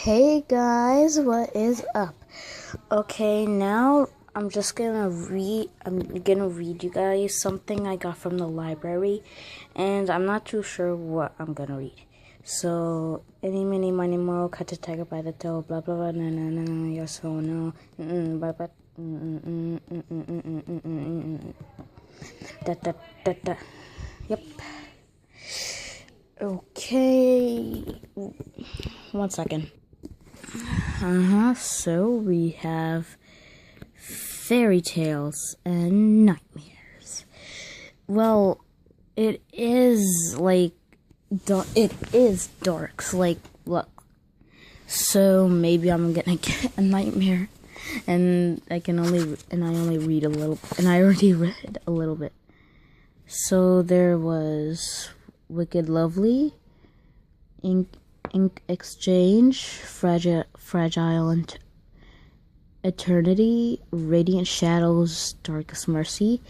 Hey guys, what is up? Okay, now I'm gonna read you guys something I got from the library, and I'm not too sure what I'm gonna read. So, any, mini, money, mo, catch a tiger by the toe, blah blah blah, no no no no, yes or no, blah blah, da da da da, yep. Okay, 1 second. So we have Fairy Tales and Nightmares. Well, it is dark. So, look. So maybe I'm gonna get a nightmare, and I only read a little, and I already read a little bit. So there was Wicked Lovely, Ink Exchange, Fragile and Eternity, Radiant Shadows, Darkest Mercy.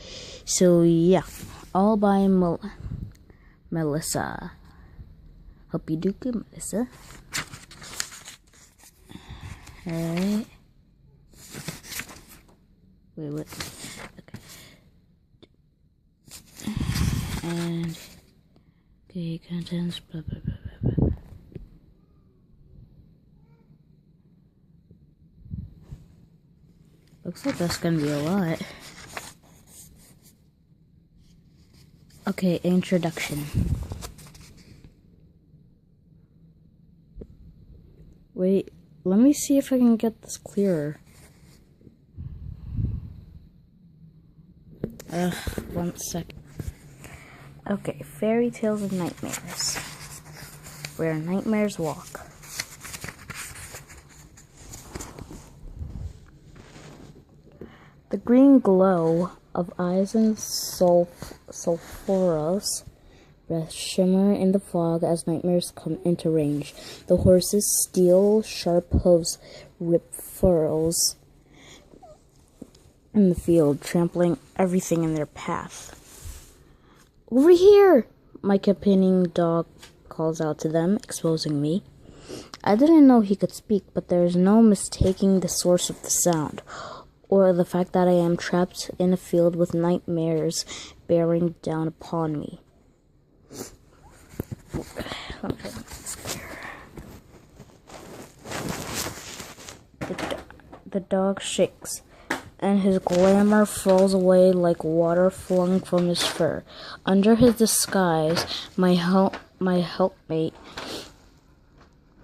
So yeah, all by Melissa. Hope you do good, Melissa. Alright. Wait, what? Okay. And okay, contents, blah blah blah blah blah. Looks like that's gonna be a lot. Okay, introduction. Wait, let me see if I can get this clearer. 1 second. Okay, Fairy Tales and Nightmares. Where nightmares walk. The green glow of eyes and sulphurous breath shimmer in the fog as nightmares come into range. The horses' steel sharp hooves rip furrows in the field, trampling everything in their path. Over here! My companion dog calls out to them, exposing me. I didn't know he could speak, but there is no mistaking the source of the sound, or the fact that I am trapped in a field with nightmares bearing down upon me. The dog shakes, and his glamour falls away like water flung from his fur. Under his disguise, my helpmate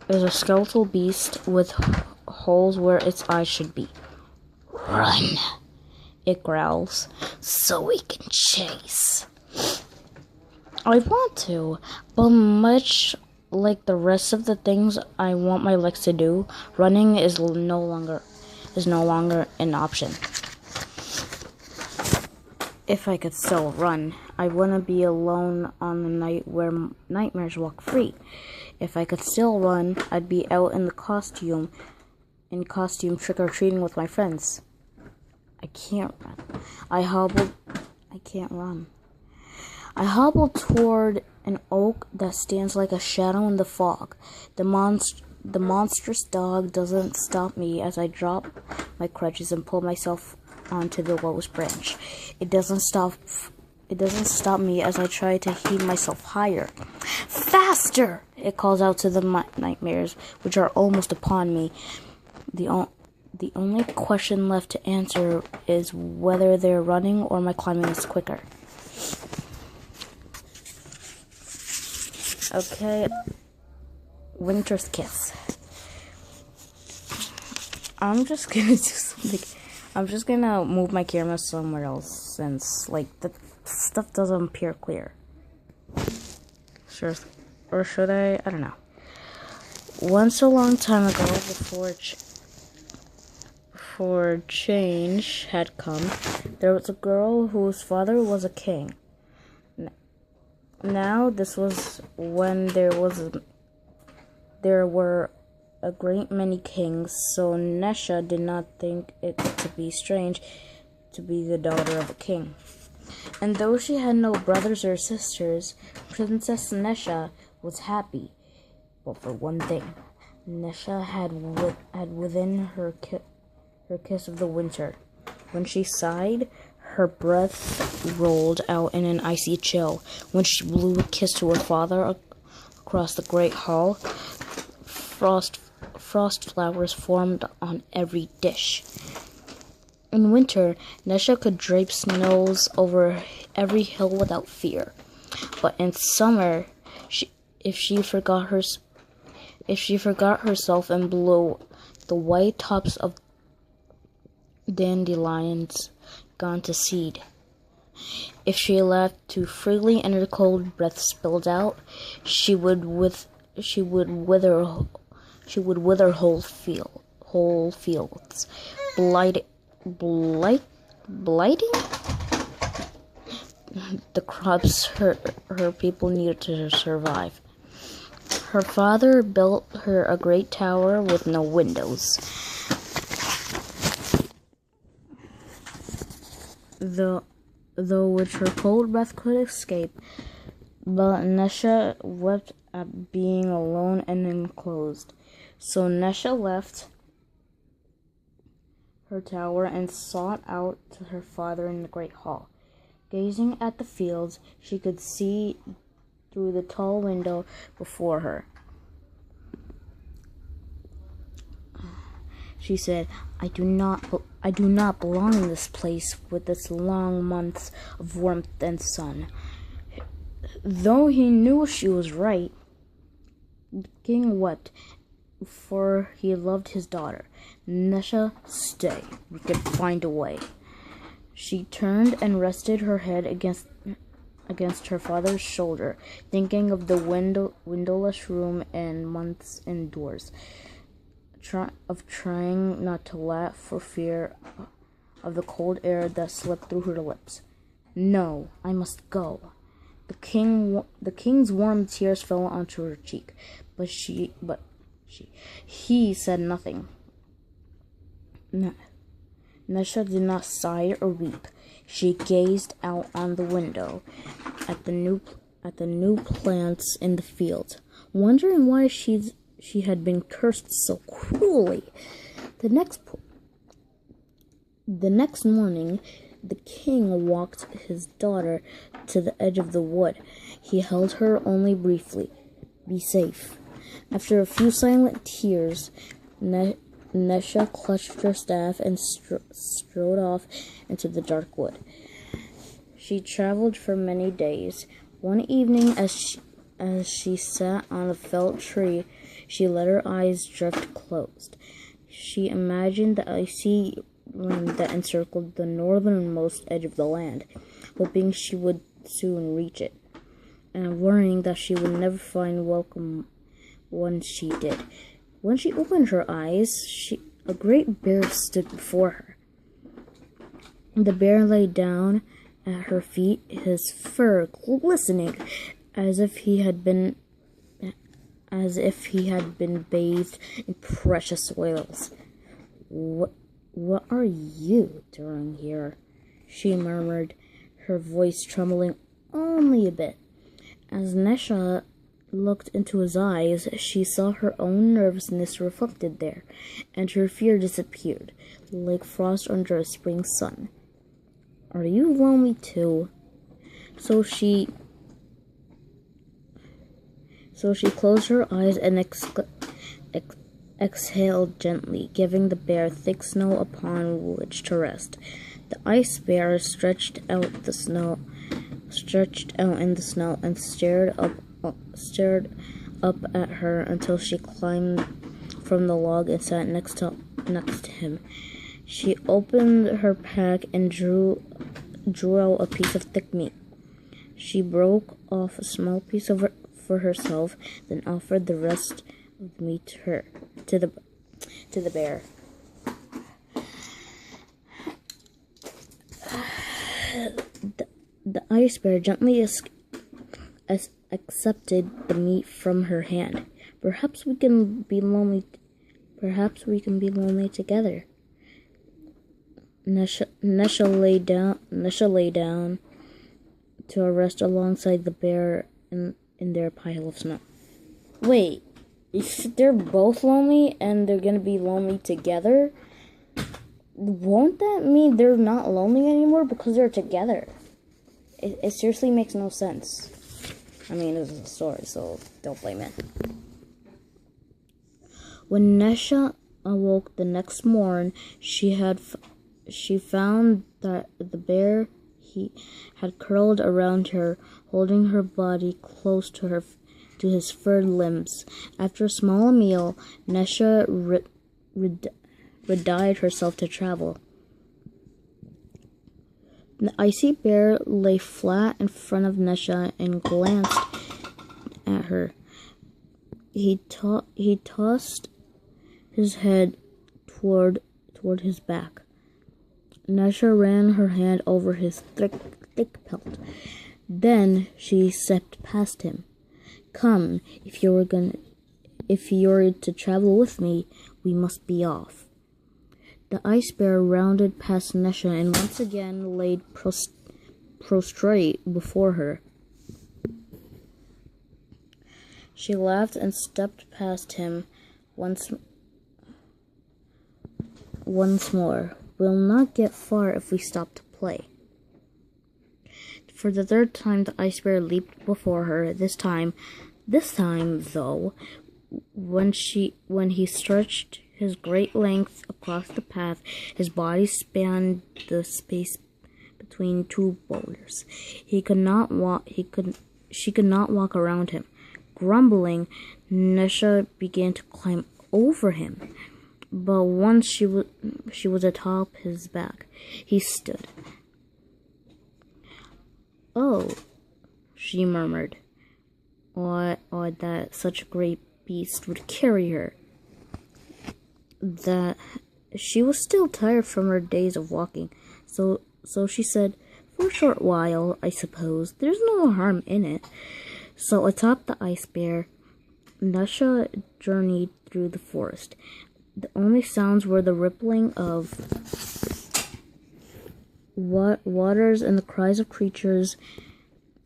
is a skeletal beast with holes where its eyes should be. Run, it growls, so we can chase. I want to, but much like the rest of the things I want my legs to do, running is no longer an option. If I could still run, I wouldn't be alone on the night where nightmares walk free. If I could still run, I'd be out in costume trick-or-treating with my friends. I can't run. I can't run. I hobbled toward an oak that stands like a shadow in the fog. The monstrous dog doesn't stop me as I drop my crutches and pull myself onto the lowest branch. It doesn't stop me as I try to heave myself higher. Faster! It calls out to the nightmares, which are almost upon me. The only question left to answer is whether they're running or my climbing is quicker. Okay, Winter's Kiss. I'm just gonna do something. I'm just gonna move my camera somewhere else since, the stuff doesn't appear clear. Sure, or should I? I don't know. Once a long time ago, before change had come, there was a girl whose father was a king. Now, this was when there were a great many kings, so Nesha did not think it to be strange to be the daughter of a king. And though she had no brothers or sisters, Princess Nesha was happy, but for one thing. Nesha had within her kiss of the winter. When she sighed, her breath rolled out in an icy chill. When she blew a kiss to her father across the great hall, frost flowers formed on every dish. In winter, Nesha could drape snows over every hill without fear. But in summer, if she forgot herself and blew, the white tops of dandelions gone to seed. If she laughed too freely and her cold breath spilled out, she would wither whole fields, blighting the crops her people needed to survive. Her father built her a great tower with no windows. Though which her cold breath could escape, but Nesha wept at being alone and enclosed. So Nesha left her tower and sought out to her father in the great hall. Gazing at the fields, she could see through the tall window before her. She said, I do not belong in this place with its long months of warmth and sun. Though he knew she was right, the king wept, for he loved his daughter. Nesha, stay. We can find a way. She turned and rested her head against her father's shoulder, thinking of the windowless room and months indoors. Trying not to laugh for fear of the cold air that slipped through her lips. No, I must go. The king's warm tears fell onto her cheek, but he said nothing. Nesha did not sigh or weep. She gazed out on the window at the new plants in the field, wondering why she had been cursed so cruelly. The next morning, the king walked his daughter to the edge of the wood. He held her only briefly. Be safe. After a few silent tears, Nesha clutched her staff and strode off into the dark wood. She traveled for many days. One evening, as she sat on a felled tree, she let her eyes drift closed. She imagined the icy rim that encircled the northernmost edge of the land, hoping she would soon reach it, and worrying that she would never find welcome when she did. When she opened her eyes, a great bear stood before her. The bear lay down at her feet, his fur glistening as if he had been bathed in precious oils. What are you doing here? She murmured, her voice trembling only a bit. As Nesha looked into his eyes, she saw her own nervousness reflected there, and her fear disappeared, like frost under a spring sun. Are you lonely too? So she closed her eyes and exhaled gently, giving the bear thick snow upon which to rest. The ice bear stretched out in the snow and stared up at her until she climbed from the log and sat next to him. She opened her pack and drew out a piece of thick meat. She broke off a small piece for herself, then offered the rest of the meat to the bear. The ice bear gently accepted the meat from her hand. Perhaps we can be lonely together. Nesha lay down to rest alongside the bear in their pile of snow. Wait, if they're both lonely and they're gonna be lonely together, won't that mean they're not lonely anymore because they're together? It seriously makes no sense. I mean, this is a story, so don't blame it. When Nesha awoke the next morn, she found that the bear he had curled around her, holding her body close to his furred limbs. After a small meal, Nesha readied herself to travel. The icy bear lay flat in front of Nesha and glanced at her. He tossed his head toward his back. Nesha ran her hand over his thick pelt. Then she stepped past him. "Come, if you're to travel with me, we must be off." The ice bear rounded past Nesha and once again laid prostrate before her. She laughed and stepped past him once more. "We'll not get far if we stop to play." For the third time, the ice bear leaped before her. This time, though, when he stretched his great length across the path, his body spanned the space between two boulders. She could not walk around him. Grumbling, Nesha began to climb over him. But once she was atop his back, he stood. "Oh," she murmured. Or that such a great beast would carry her. That she was still tired from her days of walking, so she said, "For a short while, I suppose. There's no harm in it." So atop the ice bear, Nesha journeyed through the forest. The only sounds were the rippling of waters and the cries of creatures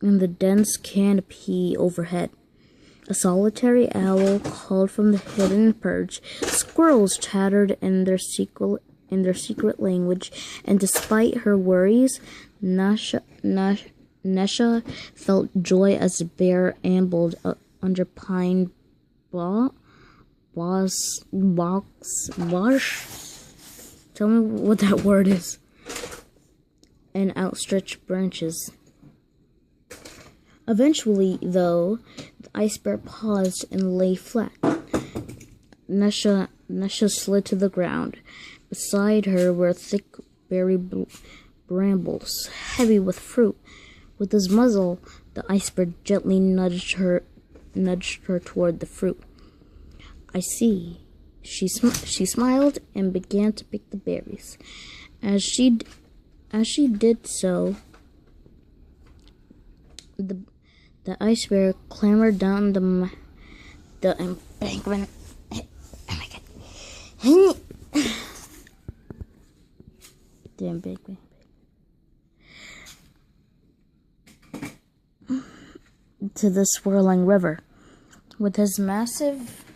in the dense canopy overhead. A solitary owl called from the hidden perch. Squirrels chattered in their secret language, and despite her worries, Nesha felt joy as the bear ambled under pine box. Tell me what that word is. And outstretched branches. Eventually, though, the ice bear paused and lay flat. Nesha slid to the ground. Beside her were thick berry brambles, heavy with fruit. With his muzzle, the ice bear gently nudged her toward the fruit. "I see." She smiled and began to pick the berries. As she did so, the ice bear clambered down the embankment. Oh my god! The embankment. To the swirling river. With his massive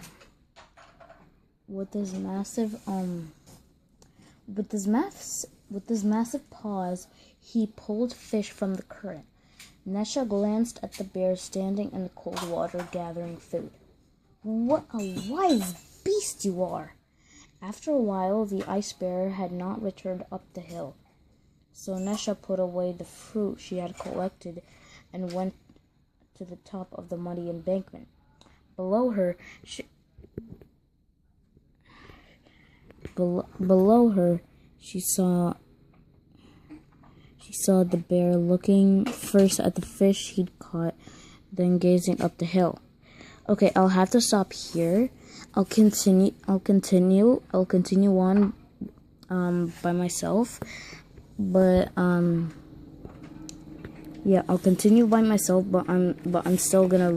paws, he pulled fish from the current. Nesha glanced at the bear standing in the cold water gathering food. "What a wise beast you are!" After a while, the ice bear had not returned up the hill. So Nesha put away the fruit she had collected and went to the top of the muddy embankment. Below her, she saw the bear looking first at the fish he'd caught, then gazing up the hill. Okay, I'll have to stop here. I'll continue on by myself. But yeah, I'll continue by myself, but I'm still gonna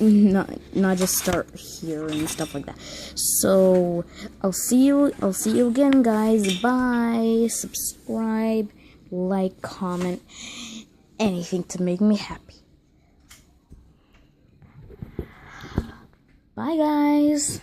not just start here and stuff like that. So I'll see you again, guys. Bye. Subscribe, like, comment, anything to make me happy. Bye, guys.